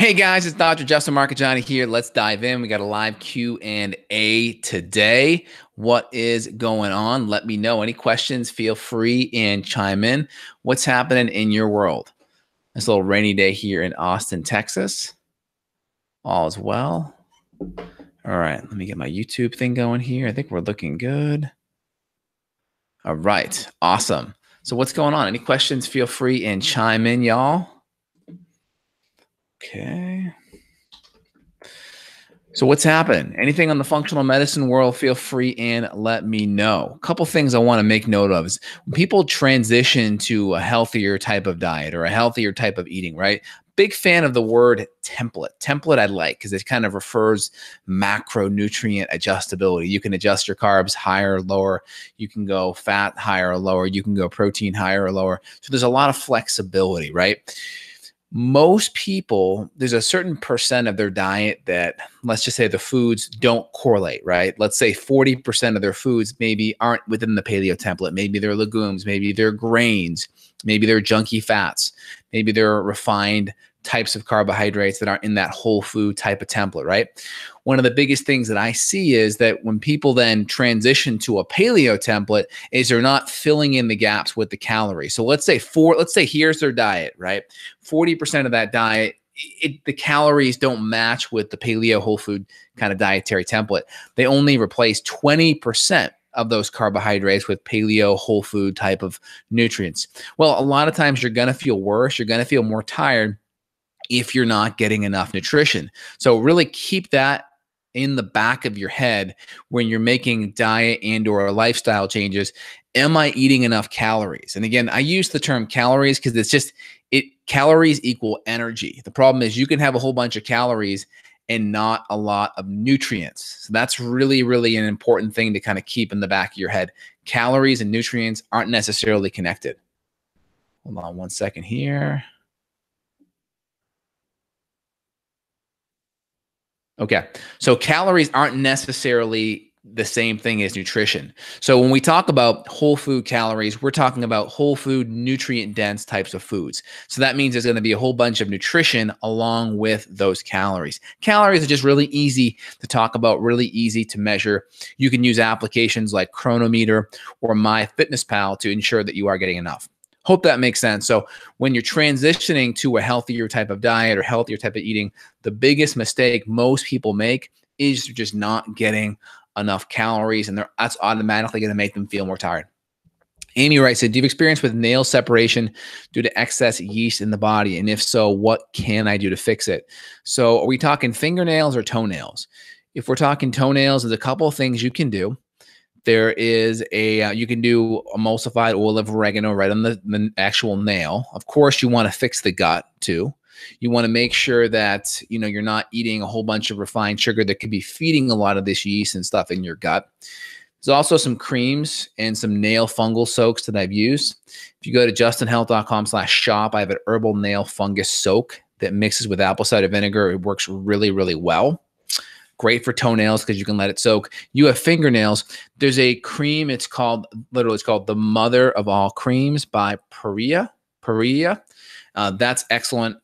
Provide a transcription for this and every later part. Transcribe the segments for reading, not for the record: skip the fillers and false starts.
Hey guys, it's Dr. Justin Marchegiani here. Let's dive in. We got a live Q&A today. What is going on? Let me know. Any questions, feel free and chime in. What's happening in your world? It's a little rainy day here in Austin, Texas. All is well. All right, let me get my YouTube thing going here. I think we're looking good. All right, awesome. So what's going on? Any questions, feel free and chime in, y'all. Okay. So what's happening? Anything on the functional medicine world, feel free and let me know. A couple things I want to make note of is when people transition to a healthier type of diet or a healthier type of eating, right? Big fan of the word template. Template I like because it kind of refers macronutrient adjustability. You can adjust your carbs higher or lower. You can go fat higher or lower. You can go protein higher or lower. So there's a lot of flexibility, right? Most people, there's a certain percent of their diet that, let's just say the foods don't correlate, right? Let's say 40% of their foods maybe aren't within the paleo template. Maybe they're legumes, maybe they're grains, maybe they're junky fats, maybe they're refined types of carbohydrates that aren't in that whole food type of template, right? One of the biggest things that I see is that when people then transition to a paleo template is they're not filling in the gaps with the calories. So let's say here's their diet, right? 40% of that diet, the calories don't match with the paleo whole food kind of dietary template. They only replace 20% of those carbohydrates with paleo whole food type of nutrients. Well, a lot of times you're going to feel worse. You're going to feel more tired if you're not getting enough nutrition. So really keep that in the back of your head when you're making diet and or lifestyle changes. Am I eating enough calories? And again, I use the term calories because it's just calories equal energy. The problem is you can have a whole bunch of calories and not a lot of nutrients. So that's really, really an important thing to kind of keep in the back of your head. Calories and nutrients aren't necessarily connected. Hold on one second here. Okay, so calories aren't necessarily the same thing as nutrition. So when we talk about whole food calories, we're talking about whole food nutrient dense types of foods. So that means there's going to be a whole bunch of nutrition along with those calories. Calories are just really easy to talk about, really easy to measure. You can use applications like Chronometer or MyFitnessPal to ensure that you are getting enough. Hope that makes sense. So when you're transitioning to a healthier type of diet or healthier type of eating, the biggest mistake most people make is just not getting enough calories, and that's automatically going to make them feel more tired. Amy writes, do you have experience with nail separation due to excess yeast in the body? And if so, what can I do to fix it? So are we talking fingernails or toenails? If we're talking toenails, there's a couple of things you can do. There is you can do emulsified oil of oregano right on the actual nail. Of course, you want to fix the gut too. You want to make sure that, you're not eating a whole bunch of refined sugar that could be feeding a lot of this yeast and stuff in your gut. There's also some creams and some nail fungal soaks that I've used. If you go to justinhealth.com/shop, I have an herbal nail fungus soak that mixes with apple cider vinegar. It works really, really well. Great for toenails because you can let it soak. You have fingernails. There's a cream. It's called the Mother of All Creams by Perea. That's excellent.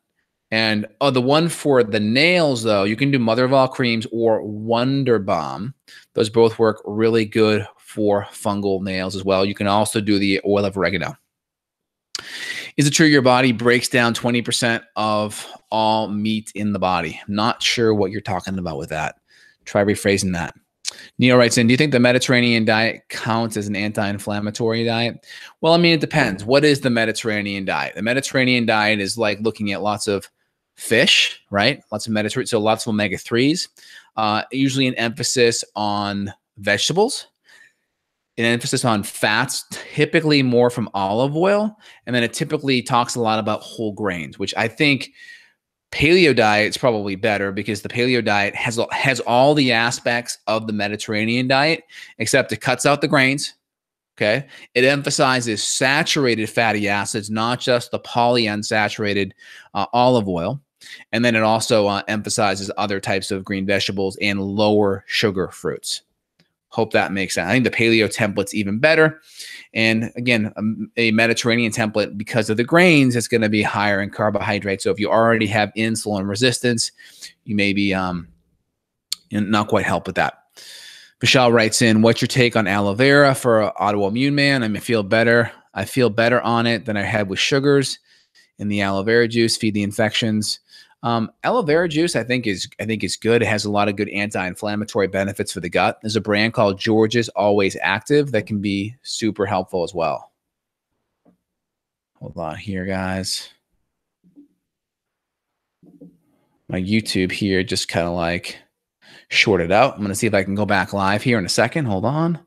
And the one for the nails, though, you can do Mother of All Creams or Wonder Balm. Those both work really good for fungal nails as well. You can also do the oil of oregano. Is it true your body breaks down 20% of all meat in the body? I'm not sure what you're talking about with that. Try rephrasing that. Neil writes in, do you think the Mediterranean diet counts as an anti-inflammatory diet? Well, it depends. What is the Mediterranean diet? The Mediterranean diet is like looking at lots of fish, right? Lots of omega-3s, usually an emphasis on vegetables, an emphasis on fats, typically more from olive oil. And then it typically talks a lot about whole grains, which I think paleo diet is probably better because the paleo diet has all the aspects of the Mediterranean diet, except it cuts out the grains. Okay. It emphasizes saturated fatty acids, not just the polyunsaturated olive oil. And then it also emphasizes other types of green vegetables and lower sugar fruits. Hope that makes sense. I think the paleo template's even better. And again, a Mediterranean template, because of the grains, it's going to be higher in carbohydrates. So if you already have insulin resistance, you may be not quite help with that. Michelle writes in, what's your take on aloe vera for an autoimmune man? I feel better. I feel better on it than I had with sugars in the aloe vera juice. Feed the infections. Aloe vera juice, I think is good. It has a lot of good anti-inflammatory benefits for the gut. There's a brand called George's Always Active that can be super helpful as well. Hold on here, guys. My YouTube here just kind of like shorted out. I'm going to see if I can go back live here in a second. Hold on.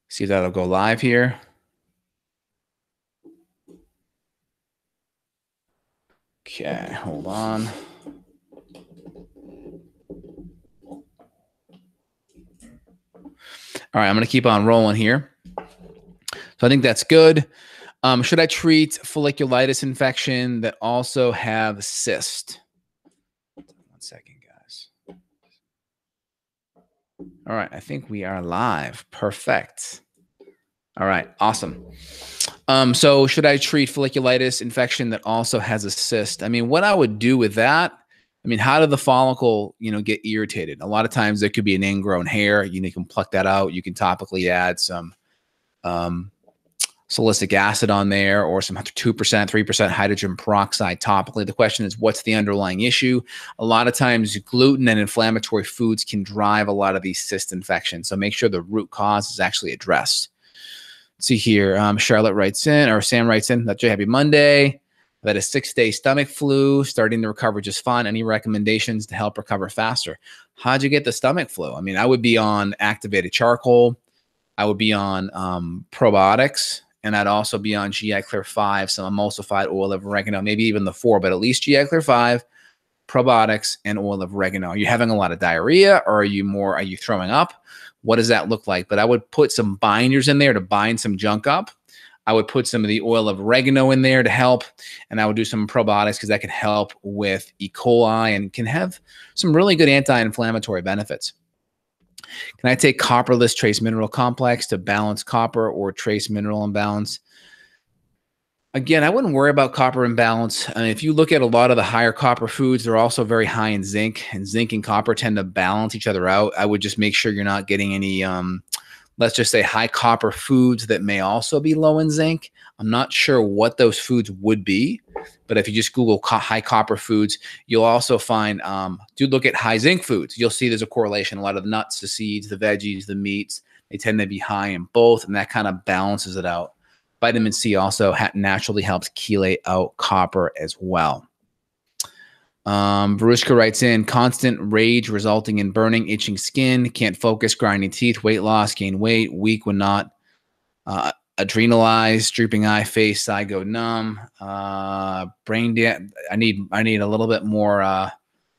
See if that'll go live here. Okay, hold on. All right, I'm going to keep on rolling here. So I think that's good. Should I treat folliculitis infection that also have cyst? 1 second, guys. All right, I think we are live. Perfect. All right, awesome. So should I treat folliculitis infection that also has a cyst? I mean, what I would do with that, I mean, how did the follicle, get irritated? A lot of times there could be an ingrown hair. You can pluck that out. You can topically add some salicylic acid on there or some 2%, 3% hydrogen peroxide topically. The question is, what's the underlying issue? A lot of times gluten and inflammatory foods can drive a lot of these cyst infections. So make sure the root cause is actually addressed. Let's see here. Charlotte writes in, or Sam writes in, that's happy Monday. I've had a 6-day stomach flu, starting to recover just fine. Any recommendations to help recover faster? How'd you get the stomach flu? I mean, I would be on activated charcoal. I would be on probiotics. And I'd also be on GI Clear 5, some emulsified oil of oregano, maybe even the 4, but at least GI Clear 5, probiotics, and oil of oregano. Are you having a lot of diarrhea, or are you throwing up? What does that look like? But I would put some binders in there to bind some junk up. I would put some of the oil of oregano in there to help, and I would do some probiotics because that can help with E. coli and can have some really good anti-inflammatory benefits. Can I take copperless trace mineral complex to balance copper or trace mineral imbalance? Again, I wouldn't worry about copper imbalance. If you look at a lot of the higher copper foods, they're also very high in zinc, and zinc and copper tend to balance each other out. I would just make sure you're not getting any, let's just say, high copper foods that may also be low in zinc. I'm not sure what those foods would be, but if you just Google high copper foods, you'll also find, do look at high zinc foods. You'll see there's a correlation. A lot of the nuts, the seeds, the veggies, the meats, they tend to be high in both, and that kind of balances it out. Vitamin C also naturally helps chelate out copper as well. Varushka writes in, constant rage resulting in burning, itching skin, can't focus, grinding teeth, weight loss, gain weight, weak when not adrenalized, drooping eye, face, side go numb, brain dead. I need a little bit more,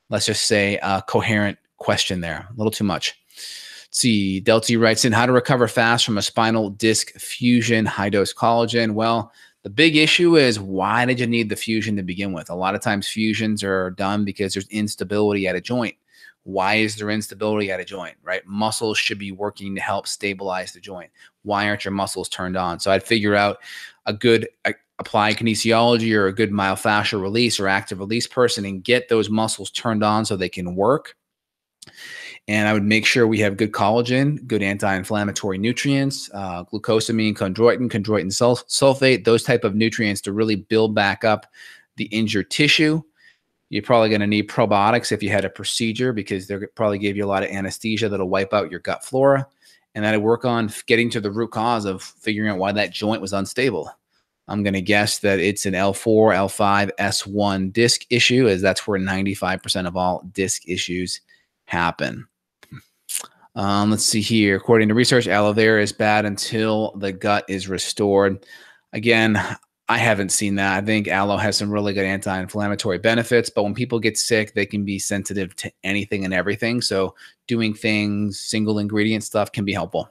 let's just say, coherent question there. A little too much. Let's see, Delty writes in, how to recover fast from a spinal disc fusion, high dose collagen. Well, the big issue is, why did you need the fusion to begin with? A lot of times fusions are done because there's instability at a joint. Why is there instability at a joint, right? Muscles should be working to help stabilize the joint. Why aren't your muscles turned on? So I'd figure out a good applied kinesiology or a good myofascial release or active release person and get those muscles turned on so they can work. And I would make sure we have good collagen, good anti-inflammatory nutrients, glucosamine, chondroitin sulfate, those type of nutrients to really build back up the injured tissue. You're probably going to need probiotics if you had a procedure, because they'll probably give you a lot of anesthesia that'll wipe out your gut flora. And that'll work on getting to the root cause of figuring out why that joint was unstable. I'm going to guess that it's an L4, L5, S1 disc issue, as that's where 95% of all disc issues happen. Let's see here. According to research, aloe vera is bad until the gut is restored. Again, I haven't seen that. I think aloe has some really good anti-inflammatory benefits, but when people get sick, they can be sensitive to anything and everything. So doing things, single ingredient stuff can be helpful.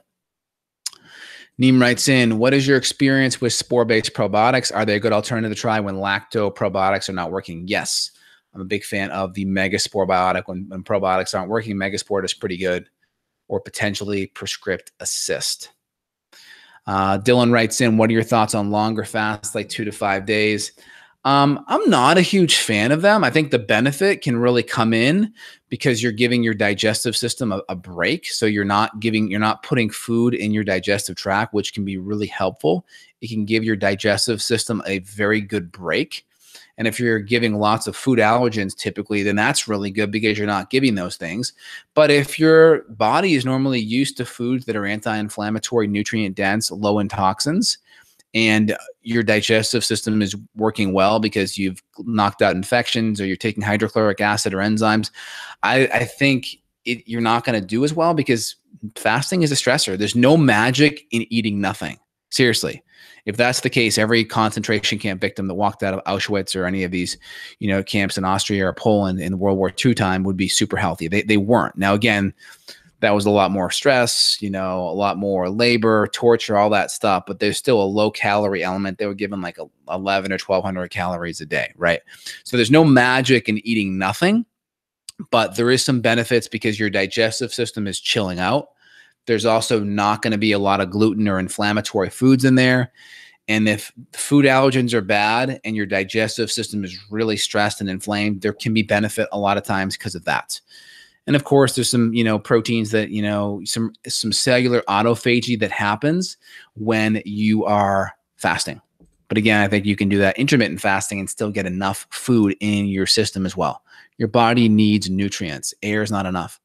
Neem writes in, what is your experience with spore-based probiotics? Are they a good alternative to try when lacto probiotics are not working? Yes. I'm a big fan of the Megaspore biotic. When probiotics aren't working, Megaspore is pretty good, or potentially Prescript Assist. Dylan writes in, what are your thoughts on longer fasts, like 2 to 5 days? I'm not a huge fan of them. I think the benefit can really come in because you're giving your digestive system a break. So you're not putting food in your digestive tract, which can be really helpful. It can give your digestive system a very good break. And if you're giving lots of food allergens typically, then that's really good because you're not giving those things. But if your body is normally used to foods that are anti-inflammatory, nutrient dense, low in toxins, and your digestive system is working well because you've knocked out infections or you're taking hydrochloric acid or enzymes, I think you're not going to do as well because fasting is a stressor. There's no magic in eating nothing. Seriously. If that's the case, every concentration camp victim that walked out of Auschwitz or any of these, camps in Austria or Poland in World War II time would be super healthy. They weren't. Now, again, that was a lot more stress, a lot more labor, torture, all that stuff, but there's still a low calorie element. They were given like 11 or 1,200 calories a day, right? So there's no magic in eating nothing, but there is some benefits because your digestive system is chilling out. There's also not going to be a lot of gluten or inflammatory foods in there. And if food allergens are bad and your digestive system is really stressed and inflamed, there can be benefit a lot of times because of that. And of course, there's some, proteins that, some cellular autophagy that happens when you are fasting. But again, I think you can do that intermittent fasting and still get enough food in your system as well. Your body needs nutrients. Air is not enough.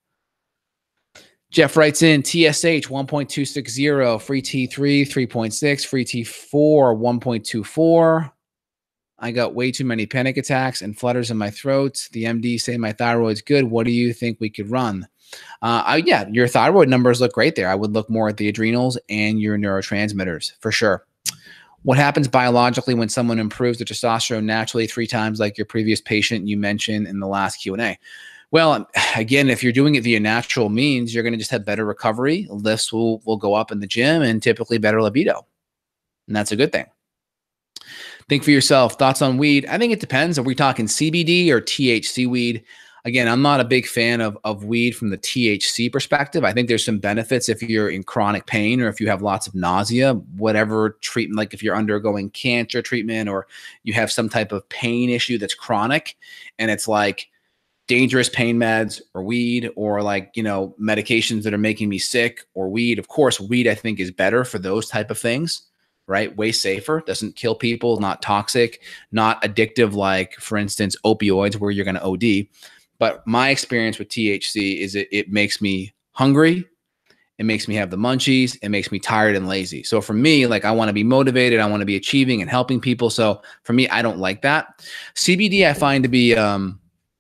Jeff writes in, TSH 1.260, free T3 3.6, free T4 1.24. I got way too many panic attacks and flutters in my throat. The MD say my thyroid's good. What do you think we could run? Yeah, your thyroid numbers look great there. I would look more at the adrenals and your neurotransmitters for sure. What happens biologically when someone improves their testosterone naturally 3 times like your previous patient you mentioned in the last Q&A? Well, again, if you're doing it via natural means, you're going to just have better recovery. Lifts will go up in the gym and typically better libido. And that's a good thing. Think for yourself. Thoughts on weed? I think it depends. Are we talking CBD or THC weed? Again, I'm not a big fan of weed from the THC perspective. I think there's some benefits if you're in chronic pain or if you have lots of nausea, whatever treatment, like if you're undergoing cancer treatment or you have some type of pain issue that's chronic and it's like dangerous pain meds or weed or like, medications that are making me sick or weed. Of course, weed I think is better for those type of things, right? Way safer, doesn't kill people, not toxic, not addictive like, for instance, opioids where you're going to OD. But my experience with THC is it makes me hungry. It makes me have the munchies. It makes me tired and lazy. So for me, like I want to be motivated. I want to be achieving and helping people. So for me, I don't like that. CBD I find to be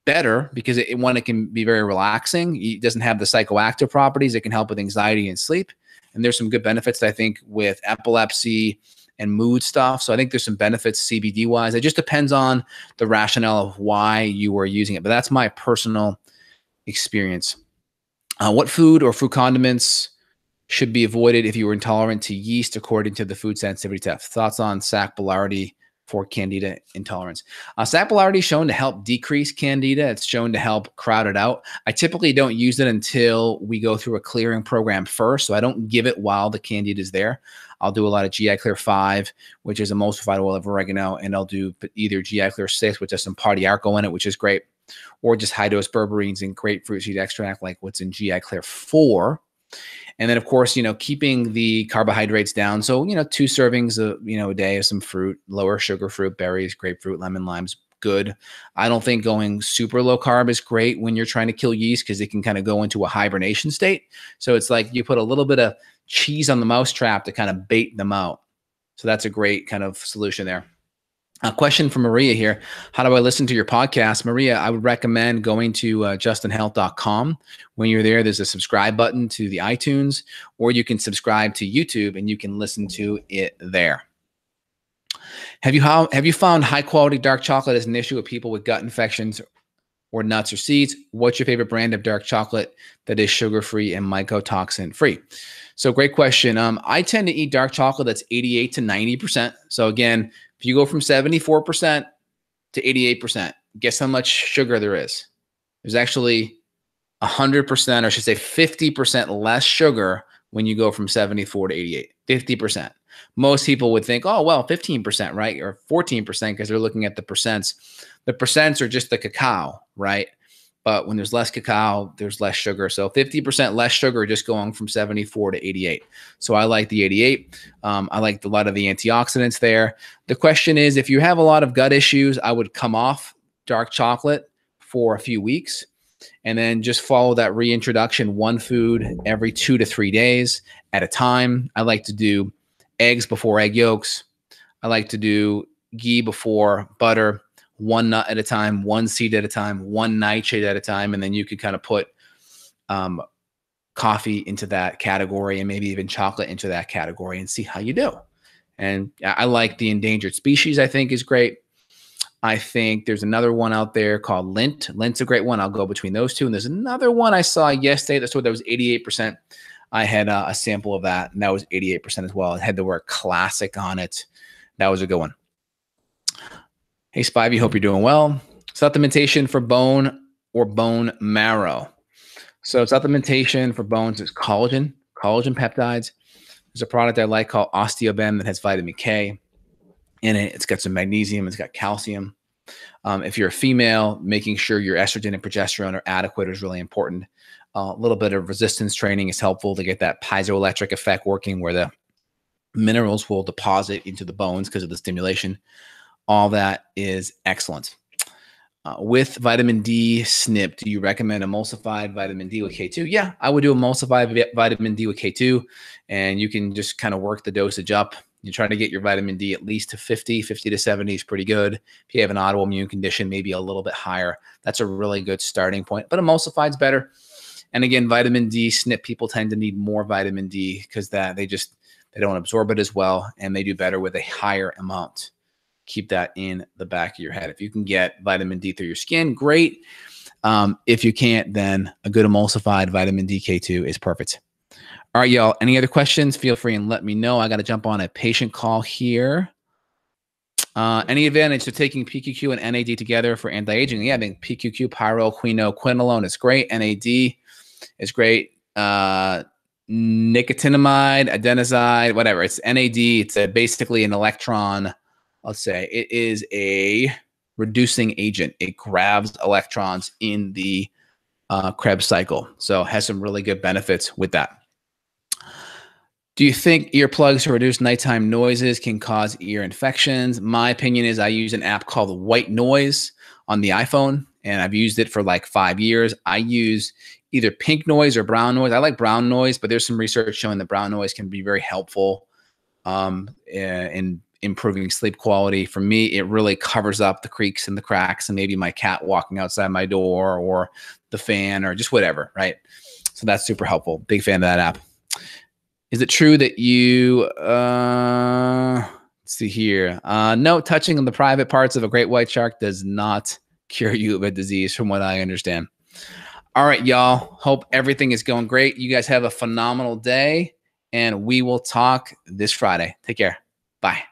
better because it can be very relaxing. It doesn't have the psychoactive properties. It can help with anxiety and sleep. And there's some good benefits, I think, with epilepsy and mood stuff. So I think there's some benefits CBD wise. It just depends on the rationale of why you are using it. But that's my personal experience. What food or food condiments should be avoided if you were intolerant to yeast according to the food sensitivity test? Thoughts on sac boulardii for Candida intolerance? Sac boulardii is shown to help decrease Candida. It's shown to help crowd it out. I typically don't use it until we go through a clearing program first. So I don't give it while the Candida is there. I'll do a lot of GI Clear 5, which is emulsified oil of oregano, and I'll do either GI Clear 6, which has some Pardiarco in it, which is great, or just high dose berberines and grapefruit seed extract, like what's in GI Clear 4. And then, of course, keeping the carbohydrates down. So, 2 servings a day of some fruit, lower sugar fruit, berries, grapefruit, lemon, limes, good. I don't think going super low carb is great when you're trying to kill yeast because it can kind of go into a hibernation state. So it's like you put a little bit of cheese on the mousetrap to kind of bait them out. So that's a great kind of solution there. A question from Maria here. How do I listen to your podcast? Maria, I would recommend going to justinhealth.com. When you're there, there's a subscribe button to the iTunes, or you can subscribe to YouTube and you can listen to it there. Have you found high quality dark chocolate as an issue with people with gut infections or nuts or seeds? What's your favorite brand of dark chocolate that is sugar-free and mycotoxin-free? So great question. I tend to eat dark chocolate that's 88 to 90%. So again, if you go from 74% to 88%, guess how much sugar there is? There's actually 100%, or I should say 50% less sugar when you go from 74 to 88. 50%. Most people would think, oh, well, 15%, right? Or 14% because they're looking at the percents. The percents are just the cacao, right? But when there's less cacao, there's less sugar. So 50% less sugar just going from 74 to 88. So I like the 88. I like a lot of the antioxidants there. The question is, if you have a lot of gut issues, I would come off dark chocolate for a few weeks and then just follow that reintroduction, one food every 2 to 3 days at a time. I like to do eggs before egg yolks. I like to do ghee before butter, one nut at a time, one seed at a time, one nightshade at a time. And then you could kind of put coffee into that category and maybe even chocolate into that category and see how you do. And I like the endangered species, I think is great. I think there's another one out there called Lint. Lint's a great one. I'll go between those two. And there's another one I saw yesterday that was 88%. I had a sample of that, and that was 88% as well. It had the word classic on it. That was a good one. Hey, Spivey, hope you're doing well. Supplementation for bone or bone marrow. So supplementation for bones is collagen peptides. There's a product I like called Osteobem that has vitamin K in it. It's got some magnesium. It's got calcium. If you're a female, making sure your estrogen and progesterone are adequate is really important. A little bit of resistance training is helpful to get that piezoelectric effect working where the minerals will deposit into the bones because of the stimulation. All that is excellent. With vitamin D SNP, do you recommend emulsified vitamin D with K2? Yeah, I would do emulsified vitamin D with K2, and you can just kind of work the dosage up. You try to get your vitamin D at least to 50 to 70 is pretty good. If you have an autoimmune condition, maybe a little bit higher. That's a really good starting point, but emulsified is better. And again, vitamin D SNP, people tend to need more vitamin D because they don't absorb it as well, and they do better with a higher amount. Keep that in the back of your head. If you can get vitamin D through your skin, great. If you can't, then a good emulsified vitamin D K2 is perfect. All right, y'all. Any other questions? Feel free and let me know. I got to jump on a patient call here. Any advantage to taking PQQ and NAD together for anti-aging? Yeah, I think PQQ, pyroquinoquinolone is great. NAD is great. Nicotinamide, adenoside, whatever. It's NAD. It's basically an electron. Let's say it is a reducing agent. It grabs electrons in the Krebs cycle. So it has some really good benefits with that. Do you think earplugs to reduce nighttime noises can cause ear infections? My opinion is I use an app called White Noise on the iPhone, and I've used it for like 5 years. I use either pink noise or brown noise. I like brown noise, but there's some research showing that brown noise can be very helpful in improving sleep quality. For me, it really covers up the creaks and the cracks and maybe my cat walking outside my door or the fan or just whatever, right? So that's super helpful. Big fan of that app. Is it true that you, let's see here. No, touching on the private parts of a great white shark does not cure you of a disease from what I understand. All right, y'all. Hope everything is going great. You guys have a phenomenal day, and we will talk this Friday. Take care. Bye.